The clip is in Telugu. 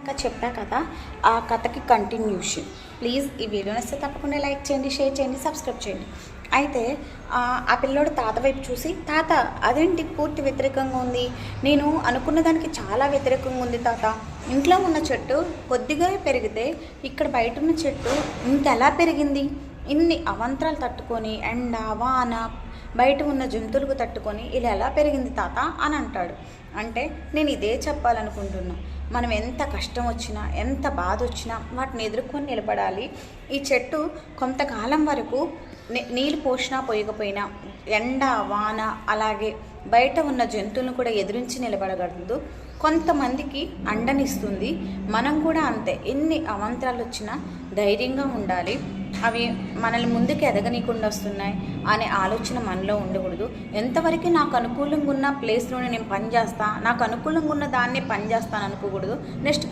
ఇంకా చెప్పా కదా, ఆ కథకి కంటిన్యూషన్. ప్లీజ్ ఈ వీడియో నచ్చితే తప్పకుండా లైక్ చేయండి, షేర్ చేయండి, సబ్స్క్రైబ్ చేయండి. అయితే ఆ పిల్లోడు తాత వైపు చూసి, తాత అదేంటి పూర్తి వ్యతిరేకంగా ఉంది, నేను అనుకున్న దానికి చాలా వ్యతిరేకంగా ఉంది తాత. ఇంట్లో ఉన్న చెట్టు కొద్దిగా పెరిగితే ఇక్కడ బయట ఉన్న చెట్టు ఇంకెలా పెరిగింది, ఇన్ని అవంతరాలు తట్టుకొని ఎండ వాన బయట ఉన్న జంతువులకు తట్టుకొని ఇలా ఎలా పెరిగింది తాత అని అంటాడు. అంటే నేను ఇదే చెప్పాలనుకుంటున్నా, మనం ఎంత కష్టం వచ్చినా ఎంత బాధ వచ్చినా వాటిని ఎదుర్కొని నిలబడాలి. ఈ చెట్టు కొంతకాలం వరకు నీళ్ళు పోసినా పోయకపోయినా ఎండ వాన అలాగే బయట ఉన్న జంతువులను కూడా ఎదిరించి నిలబడగలదు. కొంతమందికి అండనిస్తుంది. మనం కూడా అంతే, ఎన్ని అవంతరాలు వచ్చినా ధైర్యంగా ఉండాలి. అవి మనల్ని ముందుకు ఎదగనీయకుండా వస్తున్నాయి అనే ఆలోచన మనలో ఉండకూడదు. ఎంతవరకు నాకు అనుకూలంగా ఉన్న ప్లేస్లోనే నేను పనిచేస్తాను, నాకు అనుకూలంగా ఉన్న దాన్నే పనిచేస్తాను అనుకోకూడదు. నెక్స్ట్